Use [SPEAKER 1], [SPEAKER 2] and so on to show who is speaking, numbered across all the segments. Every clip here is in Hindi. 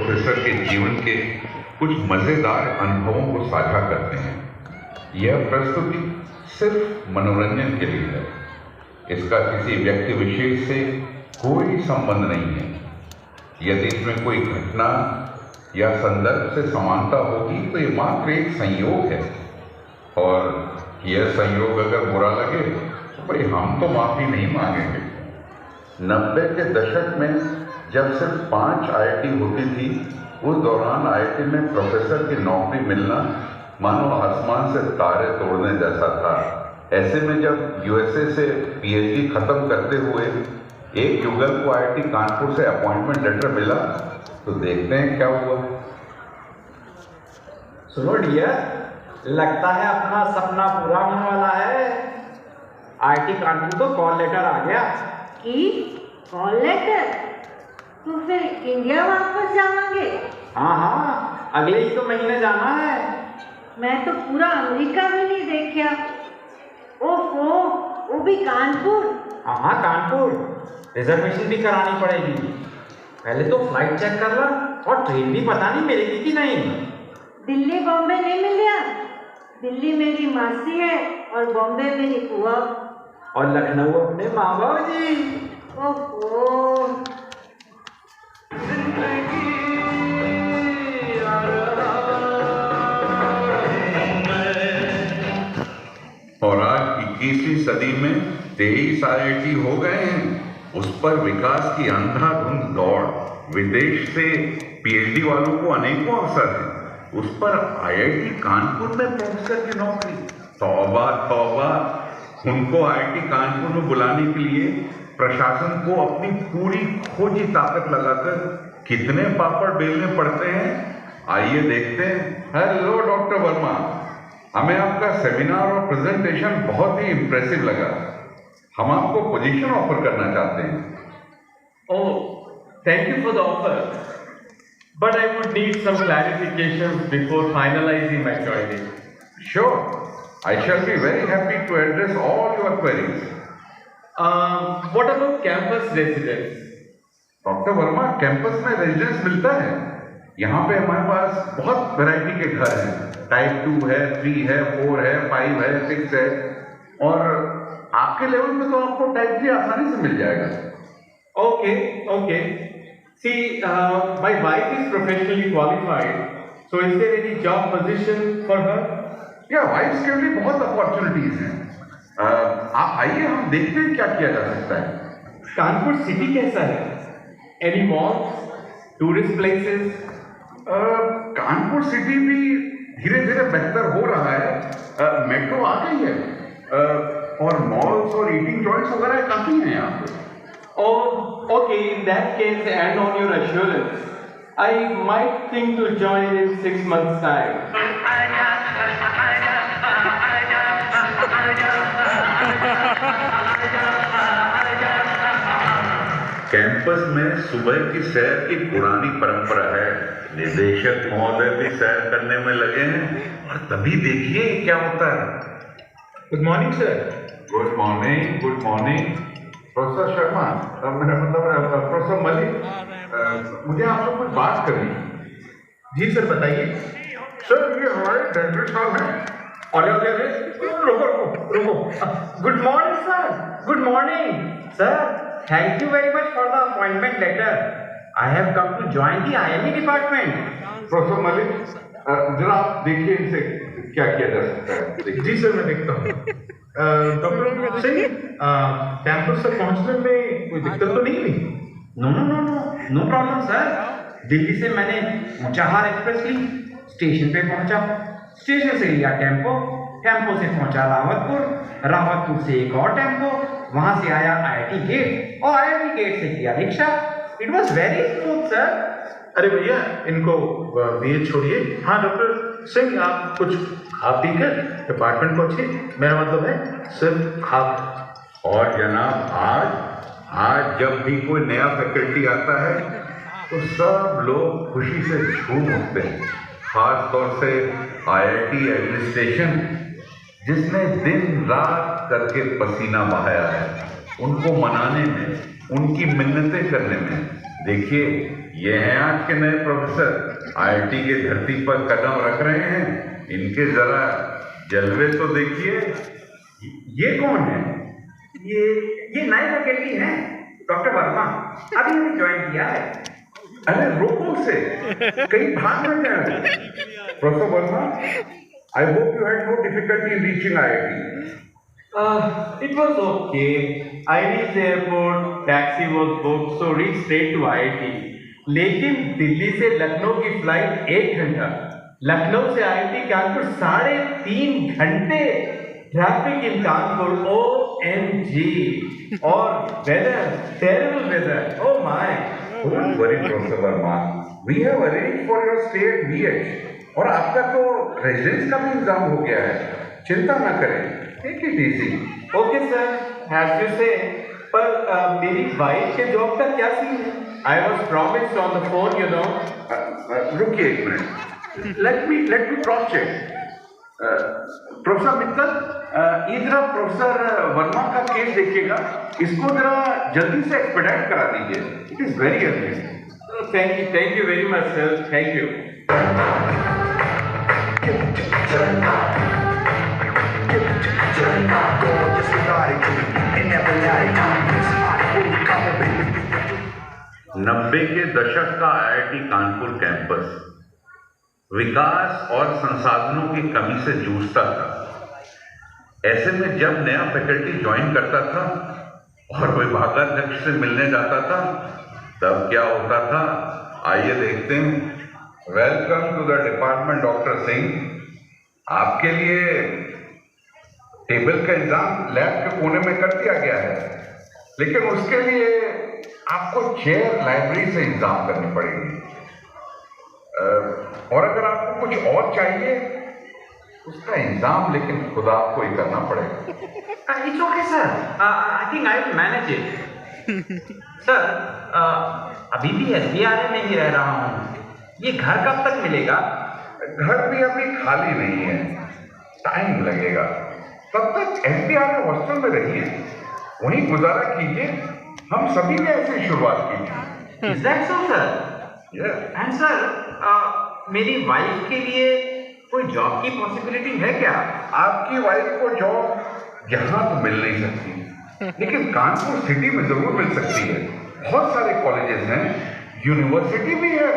[SPEAKER 1] प्रोफेसर के जीवन के कुछ मजेदार अनुभवों को साझा करते हैं। यह प्रस्तुति सिर्फ मनोरंजन के लिए है। इसका किसी व्यक्ति विशेष से कोई संबंध नहीं है। यदि इसमें कोई घटना या संदर्भ से समानता होगी तो ये मात्र एक संयोग है, और यह संयोग अगर बुरा लगे तो भाई हम तो माफी नहीं मांगेंगे। 90 के दशक में जब सिर्फ 5 IIT होती थी, उस दौरान IIT में प्रोफेसर की नौकरी मिलना मानो आसमान से तारे तोड़ने जैसा था। ऐसे में जब USA से PhD खत्म करते हुए एक युगल को IIT कानपुर से अपॉइंटमेंट लेटर मिला तो देखते हैं क्या हुआ।
[SPEAKER 2] सुनो डियर, लगता है अपना सपना पूरा होने वाला है। IIT कानपुर तो कॉल लेटर आ गया।
[SPEAKER 3] Call letter? तो फिर इंडिया वापस जाओगे?
[SPEAKER 2] हाँ, अगले ही तो महीने जाना है।
[SPEAKER 3] मैं तो पूरा अमेरिका भी नहीं देखा। ओहो, वो भी कानपुर?
[SPEAKER 2] हाँ, कानपुर। रिजर्वेशन भी करानी पड़ेगी। पहले तो फ्लाइट चेक कर ला, और ट्रेन भी पता नहीं मिलेगी कि नहीं।
[SPEAKER 3] दिल्ली बॉम्बे नहीं मिला? दिल्ली मेरी मासी है और बॉम्बे मेरी बुआ,
[SPEAKER 2] और लखनऊ अपने माँ बाबू जी।
[SPEAKER 3] ओहो,
[SPEAKER 1] और आज 21वीं सदी में 23 IIT हो गए हैं। उस पर विकास की अंधाधुंध दौड़, विदेश से PhD वालों को अनेकों अवसर हैं, उस पर IIT कानपुर में प्रोफेसर की नौकरी। तौबा तौबा, उनको IIT कानपुर में बुलाने के लिए प्रशासन को अपनी पूरी खोजी ताकत लगाकर कितने पापड़ बेलने पड़ते हैं, आइए देखते हैं। हेलो डॉक्टर वर्मा, हमें आपका सेमिनार और प्रेजेंटेशन बहुत ही इम्प्रेसिव लगा। हम आपको पोजीशन ऑफर करना चाहते हैं।
[SPEAKER 4] Oh, thank you for the offer. But I would need some clarifications before finalizing my joining.
[SPEAKER 1] Sure, I shall be very happy to address all your queries.
[SPEAKER 4] What about campus residence?
[SPEAKER 1] Doctor Verma, campus में रेजिडेंस मिलता है। यहाँ पे हमारे पास बहुत वैरायटी के घर हैं। टाइप 2 है, 3 है, 4 है, 5 है, 6 है, और आपके लेवल में तो आपको टाइप 3 आसानी से मिल जाएगा।
[SPEAKER 4] Okay. See, my wife is professionally qualified, so is there any job position for her?
[SPEAKER 1] या वाइफ्स के लिए बहुत अपॉर्चुनिटीज हैं। आप आइए, हम देखते हैं क्या किया जा सकता है।
[SPEAKER 4] कानपुर सिटी कैसा है? Any malls, tourist places?
[SPEAKER 1] Kanpur city भी धीरे धीरे बेहतर हो रहा है। मेट्रो आ गई है, और मॉल्स और ईटिंग जॉइंट्स वगैरह काफी हैं यहाँ पे।
[SPEAKER 4] Oh, okay. In that case, and on your assurance, I might think to join in 6 months' time.
[SPEAKER 1] Campus में सुबह की सैर की पुरानी परंपरा है। निदेशक महोदय भी सैर करने में लगे हैं, और तभी देखिए क्या होता है।
[SPEAKER 2] Good morning sir.
[SPEAKER 1] Good morning, good morning. Professor Sharma, मेरा मतलब प्रोफेसर मलिक, मुझे आपसे कुछ बात करनी है।
[SPEAKER 2] जी सर, बताइए।
[SPEAKER 1] सर, ये हमारे डेंटल साहब हैं।
[SPEAKER 2] रुको। Good morning sir. Good morning sir. Thank you very much for the appointment letter. I have come to join the IME department.
[SPEAKER 1] Professor Malik, जरा आप देखिए इनसे क्या किया जा सकता है।
[SPEAKER 2] जी सर, मैं देखता हूँ। डॉक्टर सिंह, कैंपस तक पहुँचने में कोई दिक्कत तो नहीं हुई? No problem sir. दिल्ली से मैंने ऊंचाहार एक्सप्रेस ली, स्टेशन पे पहुंचा, स्टेशन से लिया टेम्पो से पहुंचा रावतपुर से एक और टेम्पो, वहां से आया IIT गेट, और IIT गेट से किया rickshaw. It was very smooth sir. अरे भैया, इनको दिए छोड़िए। हाँ डॉक्टर सिंह, आप कुछ खा पी कर डिपार्टमेंट पहुंचिए। मेरा मतलब है सिर्फ खा।
[SPEAKER 1] और जनाब, आज जब भी कोई नया फैकल्टी आता है तो सब लोग खुशी से झूम उठते हैं, खास तौर से IIT एडमिनिस्ट्रेशन, जिसने दिन रात करके पसीना बहाया है उनको मनाने में, उनकी मिन्नतें करने में। देखिए, ये हैं आज के नए प्रोफेसर, आईआईटी की धरती पर कदम रख रहे हैं। इनके जरा जलवे तो देखिए।
[SPEAKER 2] ये कौन है? ये नए फैकल्टी हैं, डॉक्टर वर्मा। अभी हमने ज्वाइन किया है।
[SPEAKER 1] अरे रोको से, कहीं भाग न जाए। Professor Verma, I hope you had no difficulty in reaching IIT.
[SPEAKER 4] It was okay. I reached the airport, taxi was booked, so reached straight to IIT. लेकिन दिल्ली से लखनऊ की फ्लाइट 1 घंटा, लखनऊ से IIT कानपुर 3.5 घंटे, ट्रैफिक इन कानपुर, OMG, और weather, terrible weather, oh my.
[SPEAKER 1] Don't worry, professor Verma, we have arranged for your stay at BH और आपका तो रेजिडेंस का भी इंतजाम हो गया है, चिंता ना करें। Take it easy.
[SPEAKER 4] Okay sir, as you say. पर मेरी वाइफ के जॉब का क्या सीन है? I was promised on the phone, you know.
[SPEAKER 1] रुकिए एक minute, let me cross check. Professor Mittal, इधर प्रोफेसर वर्मा का केस देखिएगा, इसको जरा जल्दी से एक्सपेडाइट करा दीजिए। It is very urgent.
[SPEAKER 4] Thank you very much sir, thank you.
[SPEAKER 1] नब्बे के दशक का आईआईटी कानपुर कैंपस विकास और संसाधनों की कमी से जूझता था। ऐसे में जब नया फैकल्टी ज्वाइन करता था और विभागाध्यक्ष से मिलने जाता था, तब क्या होता था, आइए देखते हैं। Welcome to the department doctor Singh. आपके लिए टेबल का इंतजाम लैब के कोने में कर दिया गया है, लेकिन उसके लिए आपको चेयर लाइब्रेरी से इंतजाम करनी पड़ेगी। और अगर आपको कुछ और चाहिए, उसका इंतजाम लेकिन खुद आपको ही करना पड़ेगा।
[SPEAKER 2] It's okay sir. I think I will manage it. Sir, अभी भी SBRA में ही रह रहा हूँ। ये घर कब तक मिलेगा?
[SPEAKER 1] घर भी अभी खाली नहीं है, टाइम लगेगा। तब तक SBRA हॉस्टल में रहिए, वहीं गुजारा कीजिए। हम सभी ने ऐसे शुरुआत की थी।
[SPEAKER 2] Is that so sir?
[SPEAKER 1] Yes.
[SPEAKER 2] And sir, मेरी वाइफ के लिए कोई जॉब की पॉसिबिलिटी है क्या?
[SPEAKER 1] आपकी वाइफ को जॉब यहाँ तो मिल नहीं सकती, लेकिन कानपुर सिटी में जरूर मिल सकती है। बहुत सारे कॉलेजेस हैं, यूनिवर्सिटी भी है,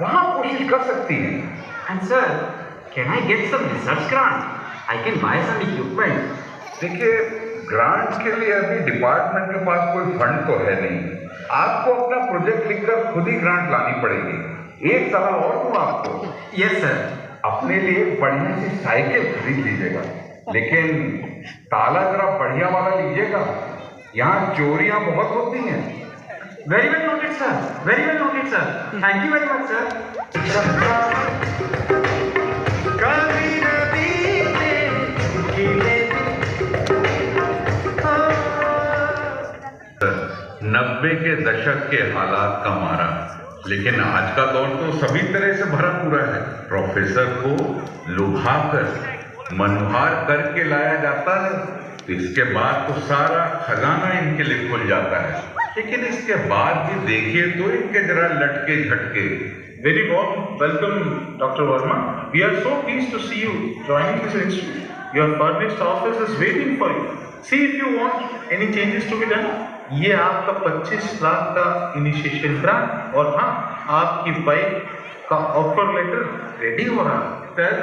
[SPEAKER 1] वहाँ कोशिश कर सकती है।
[SPEAKER 2] And sir, can I get some research grant? I can buy some equipment.
[SPEAKER 1] देखिए, ग्रांट के लिए अभी डिपार्टमेंट के पास कोई फंड तो है नहीं। आपको अपना प्रोजेक्ट लिखकर खुद ही ग्रांट लानी पड़ेगी। एक सलाह और दूं आपको।
[SPEAKER 2] Yes sir.
[SPEAKER 1] अपने लिए बढ़िया सी साइकिल खरीद लीजिएगा, लेकिन ताला जरा बढ़िया वाला लीजिएगा, यहाँ चोरियां बहुत होती हैं।
[SPEAKER 2] Very well noted sir. Very well noted sir. Thank you very much sir.
[SPEAKER 1] नब्बे के दशक के हालात का मारा, लेकिन आज का दौर तो सभी तरह से भरा पूरा है। प्रोफेसर को लुभाकर मनोहार करके लाया जाता है, तो इसके बाद तो सारा खजाना इनके लिए खुल जाता है। लेकिन इसके बाद भी देखिए तो इनके जरा लटके झटके।
[SPEAKER 5] Very warm welcome, Dr. Verma. We are so pleased to see you joining this institute. Your furnished office is waiting for you. See if you want any changes to be done. ये आपका 25 लाख का इनिशिएशन ग्रांट और हाँ, आपकी वाइफ का ऑफर लेटर रेडी हो रहा है।
[SPEAKER 4] सर,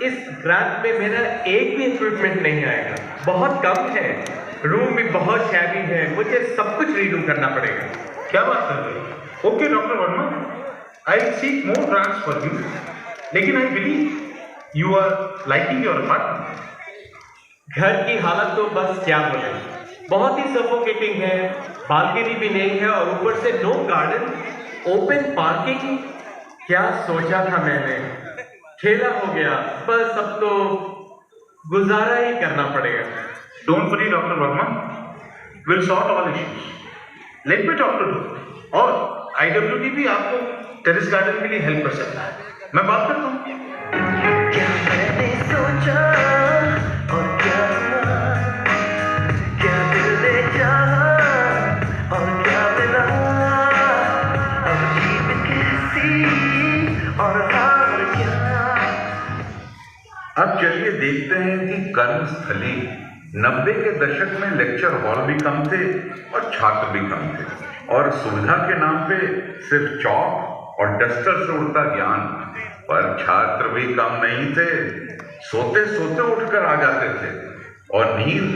[SPEAKER 4] इस ग्रांट में मेरा एक भी इक्विपमेंट नहीं आएगा, बहुत कम है। रूम भी बहुत शैबी है, मुझे सब कुछ रीडू करना पड़ेगा।
[SPEAKER 5] क्या बात कर रहे हो? Okay doctor Verma, I seek more grants for you, लेकिन I believe you are liking your apartment.
[SPEAKER 4] घर की हालत तो बस क्या बोले, बहुत ही सफोकेटिंग है, बालकनी भी नहीं है और ऊपर से नो गार्डन, ओपन पार्किंग। क्या सोचा था मैंने, खेला हो गया, बस अब तो गुजारा ही करना पड़ेगा।
[SPEAKER 5] Don't worry doctor Verma, will sort all issues. Let me talk to और IWD भी आपको टेरेस गार्डन के लिए हेल्प कर सकता है। मैं बात करता हूँ।
[SPEAKER 6] क्या मैंने सोचा और क्या दिल ने चाहा और क्या मिला, अब और हार क्या।
[SPEAKER 1] अब चलिए देखते हैं कि कर्मस्थली 90 के दशक में लेक्चर हॉल भी कम थे और छात्र भी कम थे, और सुविधा के नाम पे सिर्फ चौक और डस्टर से उड़ता ज्ञान। पर छात्र भी कम नहीं थे, सोते सोते उठकर आ जाते थे। और नींद,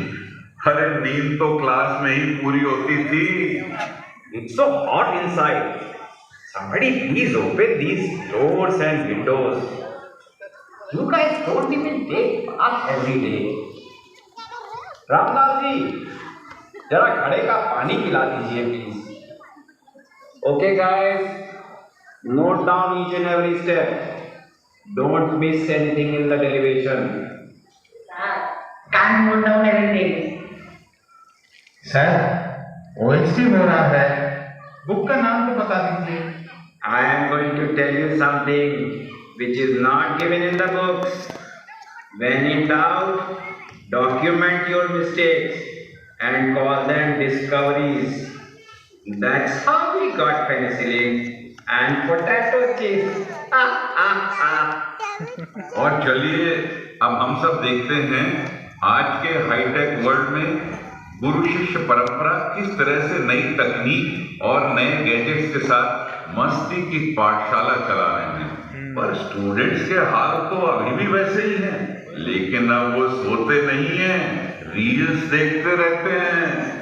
[SPEAKER 1] अरे नींद तो क्लास में ही पूरी होती थी।
[SPEAKER 2] It's so hot inside. Somebody please open these doors and windows. You guys don't even take bath every day. Ramlal ji, जरा घड़े का पानी पिला दीजिए please. Okay guys, note down each and every step. Don't miss anything in the derivation.
[SPEAKER 3] Can't note down everything.
[SPEAKER 2] Sir, OST हो रहा है। बुक का नाम तो बता दीजिए। I am going to tell you something which is not given in the books. When in doubt, document your mistakes and call them discoveries. That's how we got penicillin and potato chips.
[SPEAKER 1] और चलिए अब हम सब देखते हैं आज के हाईटेक वर्ल्ड में गुरु शिष्य परंपरा किस तरह से नई तकनीक और नए गैजेट्स के साथ मस्ती की पाठशाला चला रहे हैं। पर स्टूडेंट्स के हाल तो अभी भी वैसे ही हैं, लेकिन अब वो सोते नहीं हैं, रील्स देखते रहते हैं।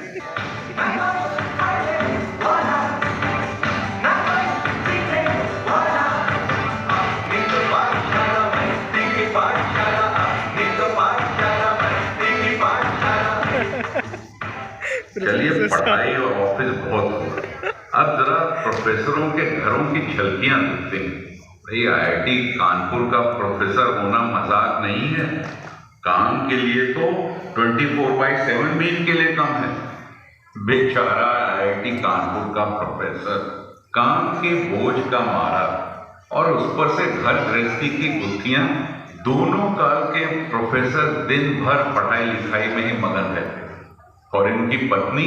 [SPEAKER 1] चलिए पढ़ाई और ऑफिस बहुत हुआ, अब जरा प्रोफेसरों के घरों की झलकियां देखते हैं। भाई IIT कानपुर का प्रोफेसर होना मजाक नहीं है। काम के लिए तो 24/7 भी इनके लिए कम है। बेचारा IIT कानपुर का प्रोफेसर काम के बोझ का मारा और उस पर से घर गृहस्थी की गुत्थियां, दोनों काल के प्रोफेसर दिन भर पढ़ाई लिखाई में ही मगन रहते, और इनकी पत्नी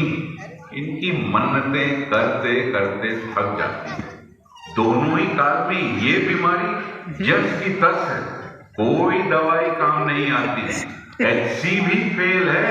[SPEAKER 1] इनकी मन्नतें करते करते थक जाती है। दोनों ही काल में ये बीमारी जस की तस है, कोई दवाई काम नहीं आती, HC भी फेल है।